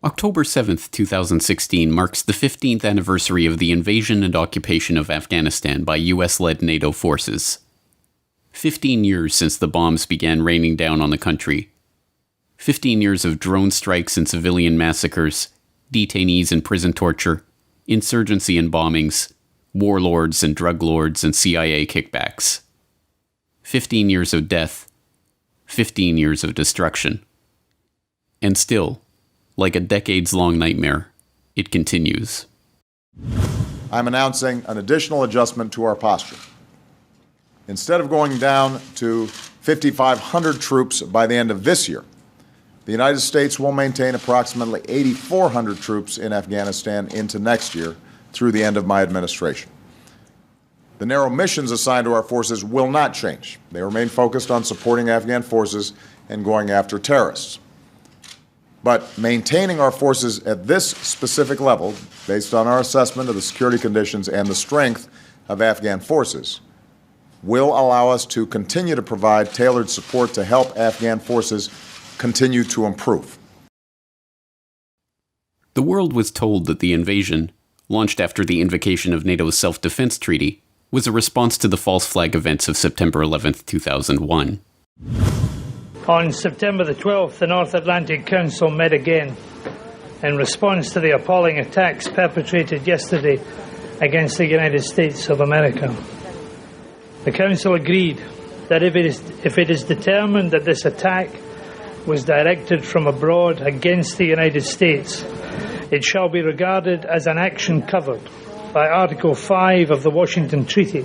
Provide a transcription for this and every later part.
October 7th, 2016 marks the 15th anniversary of the invasion and occupation of Afghanistan by US-led NATO forces. 15 years since the bombs began raining down on the country. 15 years of drone strikes and civilian massacres, detainees and prison torture, insurgency and bombings, warlords and drug lords and CIA kickbacks. 15 years of death. 15 years of destruction. And still, like a decades-long nightmare, it continues. I'm announcing an additional adjustment to our posture. Instead of going down to 5,500 troops by the end of this year, the United States will maintain approximately 8,400 troops in Afghanistan into next year through the end of my administration. The narrow missions assigned to our forces will not change. They remain focused on supporting Afghan forces and going after terrorists. But maintaining our forces at this specific level, based on our assessment of the security conditions and the strength of Afghan forces, will allow us to continue to provide tailored support to help Afghan forces continue to improve. The world was told that the invasion, launched after the invocation of NATO's self-defense treaty, was a response to the false flag events of September 11th, 2001. On September the 12th, the North Atlantic Council met again in response to the appalling attacks perpetrated yesterday against the United States of America. The Council agreed that if it is determined that this attack was directed from abroad against the United States, it shall be regarded as an action covered by Article 5 of the Washington Treaty,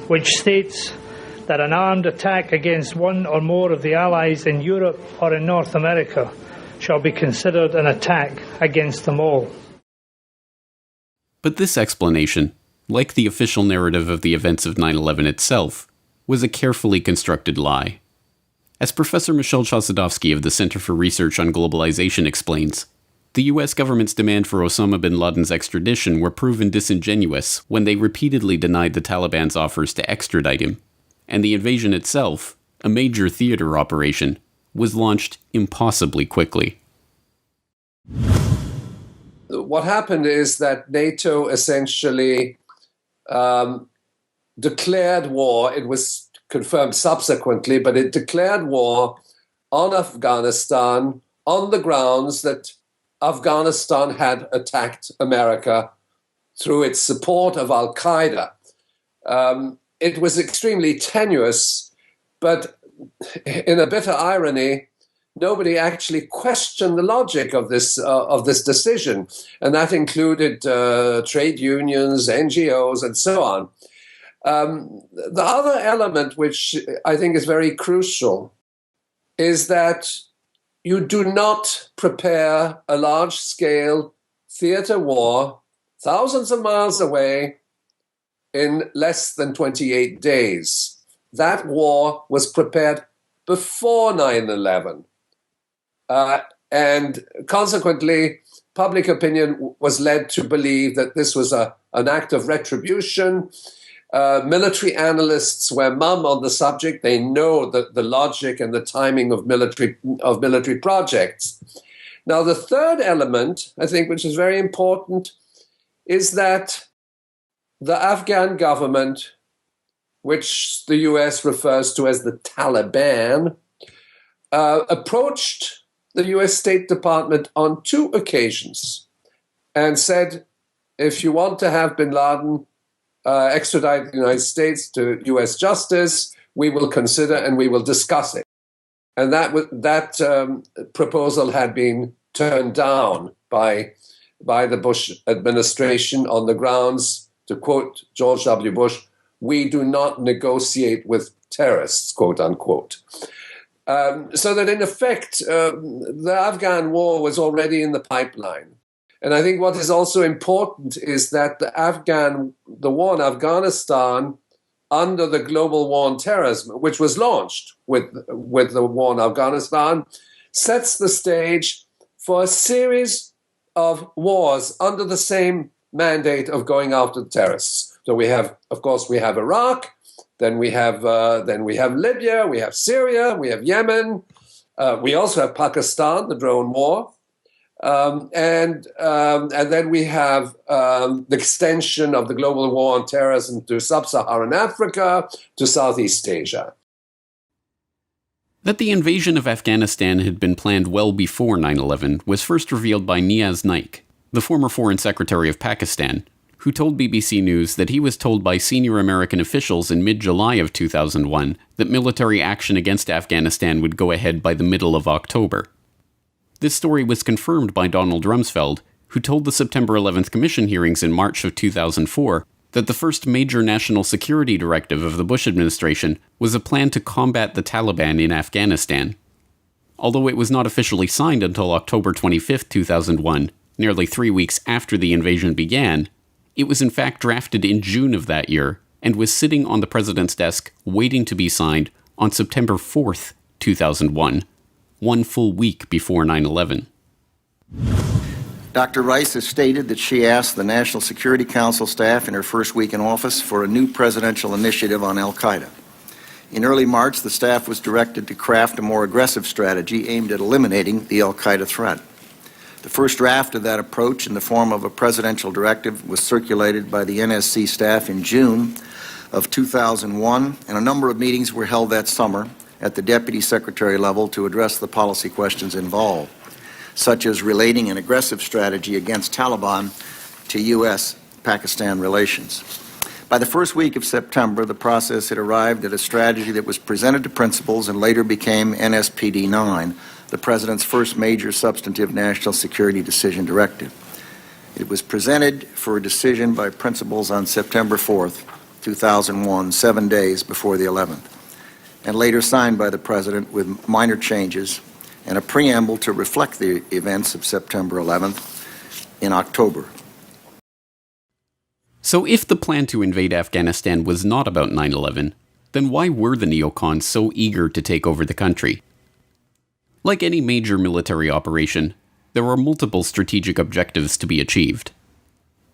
which states that an armed attack against one or more of the allies in Europe or in North America shall be considered an attack against them all. But this explanation, like the official narrative of the events of 9/11 itself, was a carefully constructed lie. As Professor Michel Chossudovsky of the Center for Research on Globalization explains, the US government's demand for Osama bin Laden's extradition were proven disingenuous when they repeatedly denied the Taliban's offers to extradite him, and the invasion itself, a major theater operation, was launched impossibly quickly. What happened is that NATO essentially declared war. It was confirmed subsequently, but it declared war on Afghanistan on the grounds that Afghanistan had attacked America through its support of Al-Qaeda. It was extremely tenuous, but in a bitter irony, nobody actually questioned the logic of this decision, and that included trade unions, NGOs, and so on. The other element, which I think is very crucial, is that you do not prepare a large-scale theater war thousands of miles away in less than 28 days. That war was prepared before 9/11. And consequently, public opinion was led to believe that this was an act of retribution. Military analysts were mum on the subject. They know the logic and the timing of military projects. Now, the third element, I think, which is very important, is that the Afghan government, which the US refers to as the Taliban, approached the US State Department on 2 occasions and said, if you want to have bin Laden extradite the United States to US justice, we will consider and we will discuss it. And that proposal had been turned down by the Bush administration on the grounds, to quote George W. Bush, "We do not negotiate with terrorists," quote unquote. So that in effect, the Afghan war was already in the pipeline. And I think what is also important is that the war in Afghanistan, under the global war on terrorism, which was launched with the war in Afghanistan, sets the stage for a series of wars under the same mandate of going after terrorists. So we have Iraq, then we have Libya, we have Syria, we have Yemen, we also have Pakistan, the drone war, And then we have the extension of the global war on terrorism to sub-Saharan Africa, to Southeast Asia. That the invasion of Afghanistan had been planned well before 9/11 was first revealed by Niaz Naik, the former Foreign Secretary of Pakistan, who told BBC News that he was told by senior American officials in mid-July of 2001 that military action against Afghanistan would go ahead by the middle of October. This story was confirmed by Donald Rumsfeld, who told the September 11th Commission hearings in March of 2004 that the first major national security directive of the Bush administration was a plan to combat the Taliban in Afghanistan. Although it was not officially signed until October 25, 2001, nearly 3 weeks after the invasion began, it was in fact drafted in June of that year and was sitting on the president's desk waiting to be signed on September 4th, 2001, 1 full week before 9/11. Dr. Rice has stated that she asked the National Security Council staff in her first week in office for a new presidential initiative on al-Qaeda. In early March, the staff was directed to craft a more aggressive strategy aimed at eliminating the al-Qaeda threat. The first draft of that approach in the form of a presidential directive was circulated by the NSC staff in June of 2001, and a number of meetings were held that summer at the Deputy Secretary level to address the policy questions involved, such as relating an aggressive strategy against Taliban to U.S.-Pakistan relations. By the first week of September, the process had arrived at a strategy that was presented to principals and later became NSPD-9, the President's first major substantive national security decision directive. It was presented for a decision by principals on September 4th, 2001, 7 days before the 11th, and later signed by the President with minor changes and a preamble to reflect the events of September 11th in October. So if the plan to invade Afghanistan was not about 9/11, then why were the neocons so eager to take over the country? Like any major military operation, there are multiple strategic objectives to be achieved.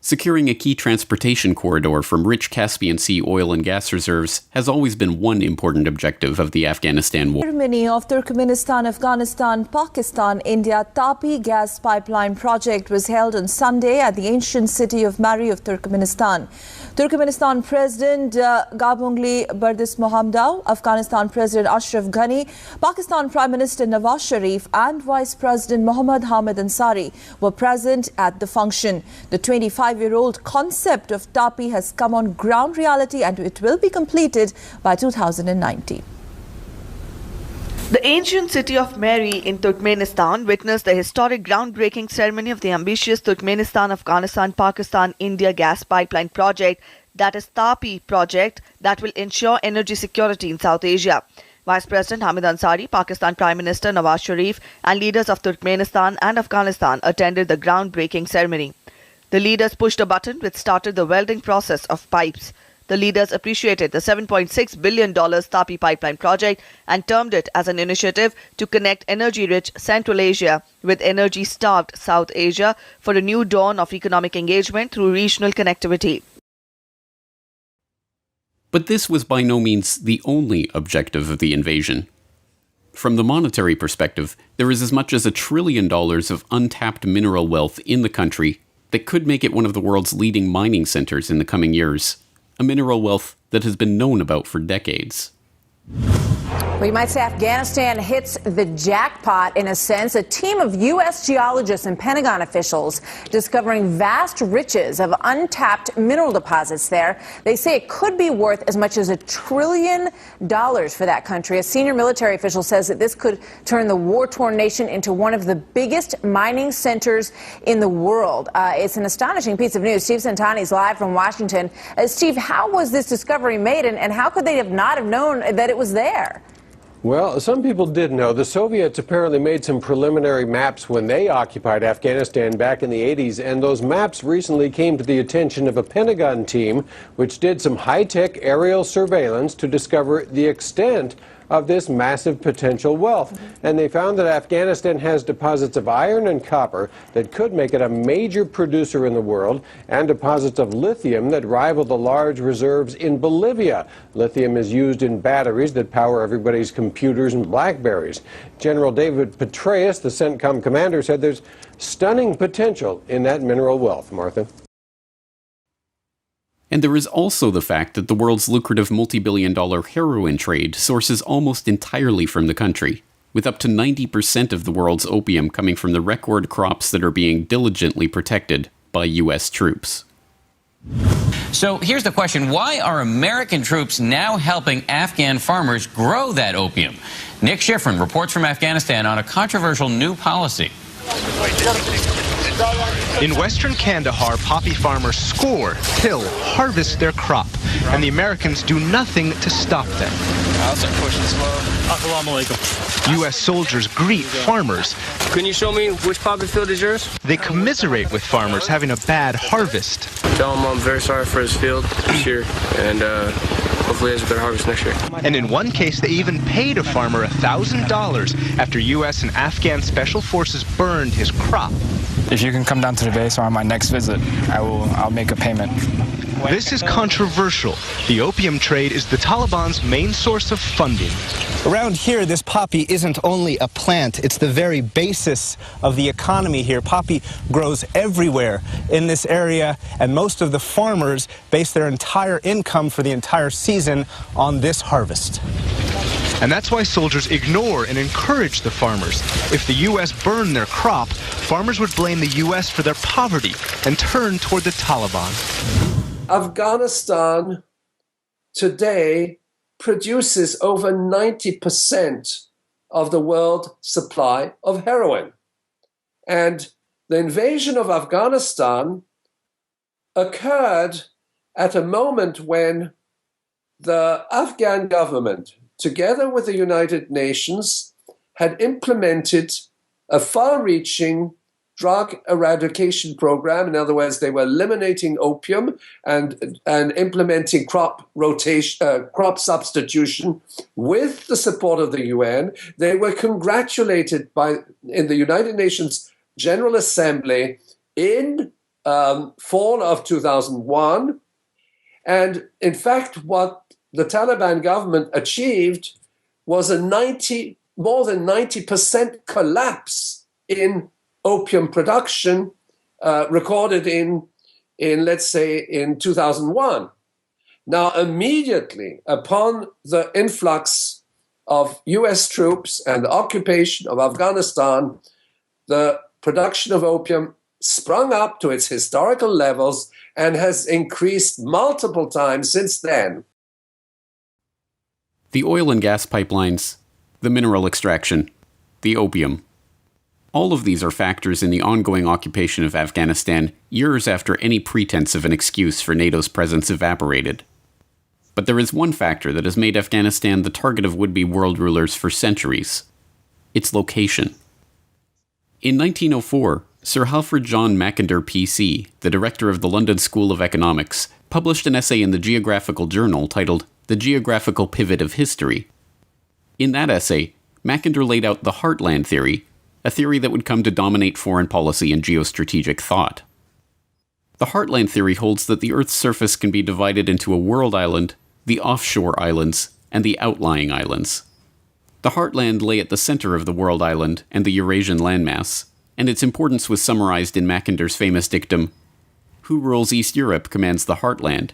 Securing a key transportation corridor from rich Caspian Sea oil and gas reserves has always been one important objective of the Afghanistan war. Ceremony of Turkmenistan, Afghanistan, Pakistan, India Tapi gas pipeline project was held on Sunday at the ancient city of Mari of Turkmenistan. Turkmenistan President Gabungli Berdimuhamedov, Afghanistan President Ashraf Ghani, Pakistan Prime Minister Nawaz Sharif and Vice President Mohammad Hamid Ansari were present at the function. The 25-year-old concept of Tapi has come on ground reality and it will be completed by 2019. The ancient city of Mari in Turkmenistan witnessed the historic groundbreaking ceremony of the ambitious Turkmenistan, Afghanistan, Pakistan, India gas pipeline project, that is Tapi project, that will ensure energy security in South Asia. Vice President Hamid Ansari, Pakistan Prime Minister Nawaz Sharif and leaders of Turkmenistan and Afghanistan attended the groundbreaking ceremony. The leaders pushed a button which started the welding process of pipes. The leaders appreciated the $7.6 billion Tapi pipeline project and termed it as an initiative to connect energy-rich Central Asia with energy-starved South Asia for a new dawn of economic engagement through regional connectivity. But this was by no means the only objective of the invasion. From the monetary perspective, there is as much as $1 trillion of untapped mineral wealth in the country that could make it one of the world's leading mining centers in the coming years. A mineral wealth that has been known about for decades. Well, you might say Afghanistan hits the jackpot in a sense. A team of U.S. geologists and Pentagon officials discovering vast riches of untapped mineral deposits there. They say it could be worth as much as $1 trillion for that country. A senior military official says that this could turn the war-torn nation into one of the biggest mining centers in the world. It's an astonishing piece of news. Steve Santani is live from Washington. Steve, how was this discovery made, and how could they not have known that it was there? Well, some people did know. The Soviets apparently made some preliminary maps when they occupied Afghanistan back in the 80s, and those maps recently came to the attention of a Pentagon team which did some high-tech aerial surveillance to discover the extent of this massive potential wealth. And they found that Afghanistan has deposits of iron and copper that could make it a major producer in the world, and deposits of lithium that rival the large reserves in Bolivia. Lithium is used in batteries that power everybody's computers and Blackberries. General David Petraeus, the CENTCOM commander, said there's stunning potential in that mineral wealth. Martha? And there is also the fact that the world's lucrative multi-billion-dollar heroin trade sources almost entirely from the country, with up to 90% of the world's opium coming from the record crops that are being diligently protected by U.S. troops. So here's the question. Why are American troops now helping Afghan farmers grow that opium? Nick Schifrin reports from Afghanistan on a controversial new policy. In western Kandahar, poppy farmers score, kill, harvest their crop, and the Americans do nothing to stop them. U.S. soldiers greet farmers. Can you show me which poppy field is yours? They commiserate with farmers having a bad harvest. Tell him I'm very sorry for his field this year, and hopefully he has a better harvest next year. And in one case, they even paid a farmer $1,000 after U.S. and Afghan special forces burned his crop. If you can come down to the base on my next visit, I'll make a payment. This is controversial. The opium trade is the Taliban's main source of funding. Around here, this poppy isn't only a plant, it's the very basis of the economy here. Poppy grows everywhere in this area, and most of the farmers base their entire income for the entire season on this harvest. And that's why soldiers ignore and encourage the farmers. If the U.S. burned their crop, farmers would blame the U.S. for their poverty and turn toward the Taliban. Afghanistan today produces over 90% of the world supply of heroin. And the invasion of Afghanistan occurred at a moment when the Afghan government, together with the United Nations, had implemented a far-reaching drug eradication program. In other words, they were eliminating opium and implementing crop substitution with the support of the UN. They were congratulated in the United Nations General Assembly in fall of 2001. And in fact, what the Taliban government achieved was a more than 90% collapse in opium production recorded in let's say in 2001. Now, immediately upon the influx of US troops and the occupation of Afghanistan, the production of opium sprung up to its historical levels and has increased multiple times since then. The oil and gas pipelines, the mineral extraction, the opium. All of these are factors in the ongoing occupation of Afghanistan years after any pretense of an excuse for NATO's presence evaporated. But there is one factor that has made Afghanistan the target of would-be world rulers for centuries: its location. In 1904, Sir Halfred John Mackinder PC, the director of the London School of Economics, published an essay in the Geographical Journal titled The Geographical Pivot of History. In that essay, Mackinder laid out the Heartland Theory, a theory that would come to dominate foreign policy and geostrategic thought. The Heartland Theory holds that the Earth's surface can be divided into a world island, the offshore islands, and the outlying islands. The Heartland lay at the center of the world island and the Eurasian landmass, and its importance was summarized in Mackinder's famous dictum, "Who rules East Europe commands the Heartland.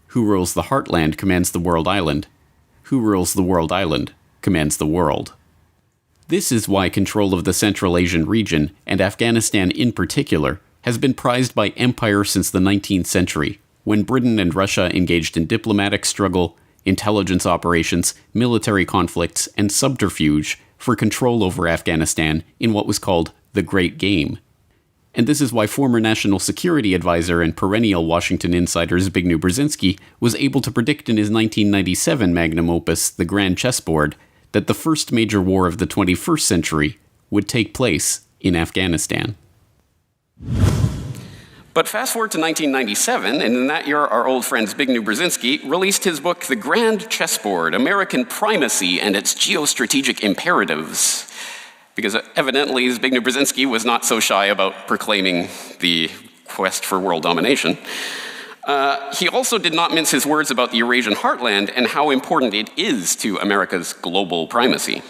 Who rules the Heartland commands the world island. Who rules the world island commands the world." This is why control of the Central Asian region, and Afghanistan in particular, has been prized by empire since the 19th century, when Britain and Russia engaged in diplomatic struggle, intelligence operations, military conflicts, and subterfuge for control over Afghanistan in what was called the Great Game. And this is why former National Security Advisor and perennial Washington insider Zbigniew Brzezinski was able to predict in his 1997 magnum opus, The Grand Chessboard, that the first major war of the 21st century would take place in Afghanistan. But fast forward to 1997, and in that year, our old friend Zbigniew Brzezinski released his book, The Grand Chessboard, American Primacy and Its Geostrategic Imperatives. Because evidently, Zbigniew Brzezinski was not so shy about proclaiming the quest for world domination. He also did not mince his words about the Eurasian heartland and how important it is to America's global primacy.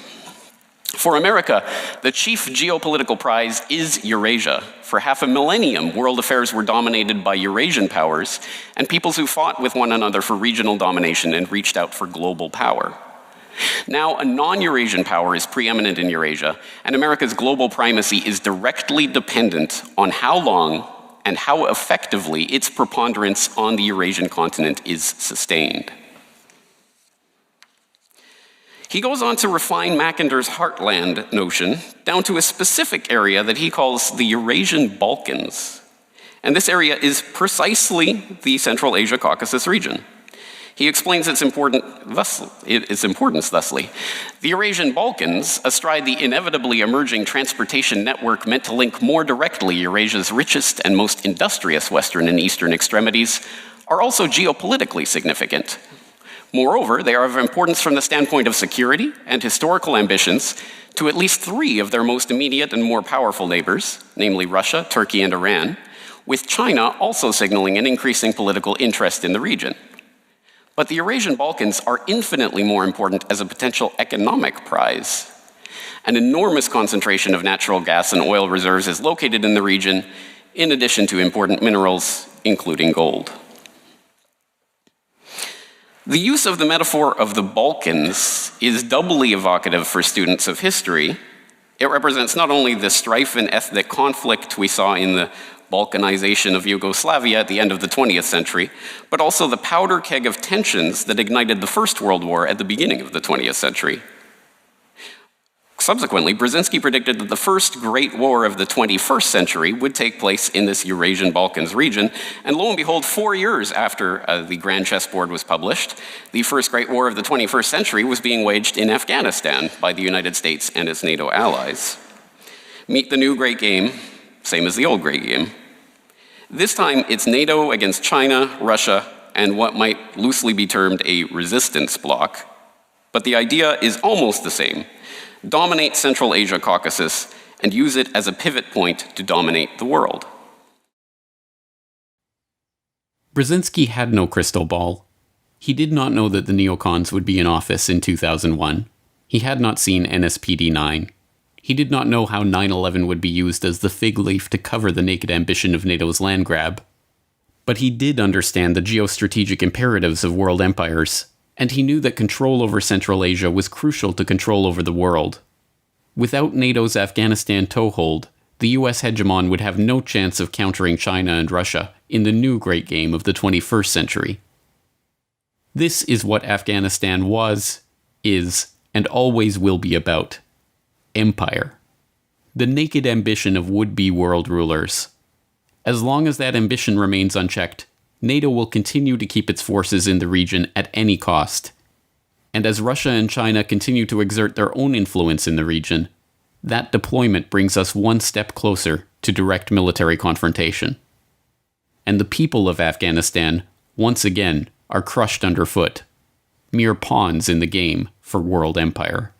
For America, the chief geopolitical prize is Eurasia. For half a millennium, world affairs were dominated by Eurasian powers and peoples who fought with one another for regional domination and reached out for global power. Now, a non-Eurasian power is preeminent in Eurasia, and America's global primacy is directly dependent on how long and how effectively its preponderance on the Eurasian continent is sustained. He goes on to refine Mackinder's heartland notion down to a specific area that he calls the Eurasian Balkans. And this area is precisely the Central Asia-Caucasus region. He explains its importance thusly. The Eurasian Balkans, astride the inevitably emerging transportation network meant to link more directly Eurasia's richest and most industrious western and eastern extremities, are also geopolitically significant. Moreover, they are of importance from the standpoint of security and historical ambitions to at least three of their most immediate and more powerful neighbors, namely Russia, Turkey, and Iran, with China also signaling an increasing political interest in the region. But the Eurasian Balkans are infinitely more important as a potential economic prize. An enormous concentration of natural gas and oil reserves is located in the region, in addition to important minerals, including gold. The use of the metaphor of the Balkans is doubly evocative for students of history. It represents not only the strife and ethnic conflict we saw in the Balkanization of Yugoslavia at the end of the 20th century, but also the powder keg of tensions that ignited the First World War at the beginning of the 20th century. Subsequently, Brzezinski predicted that the first Great War of the 21st century would take place in this Eurasian Balkans region, and lo and behold, 4 years after the Grand Chessboard was published, the first Great War of the 21st century was being waged in Afghanistan by the United States and its NATO allies. Meet the new Great Game, same as the old Great Game. This time, it's NATO against China, Russia, and what might loosely be termed a resistance bloc. But the idea is almost the same. Dominate Central Asia-Caucasus and use it as a pivot point to dominate the world. Brzezinski had no crystal ball. He did not know that the neocons would be in office in 2001. He had not seen NSPD-9. He did not know how 9/11 would be used as the fig leaf to cover the naked ambition of NATO's land grab. But he did understand the geostrategic imperatives of world empires, and he knew that control over Central Asia was crucial to control over the world. Without NATO's Afghanistan toehold, the US hegemon would have no chance of countering China and Russia in the new great game of the 21st century. This is what Afghanistan was, is, and always will be about. Empire. The naked ambition of would-be world rulers. As long as that ambition remains unchecked, NATO will continue to keep its forces in the region at any cost. And as Russia and China continue to exert their own influence in the region, that deployment brings us one step closer to direct military confrontation. And the people of Afghanistan, once again, are crushed underfoot, mere pawns in the game for world empire.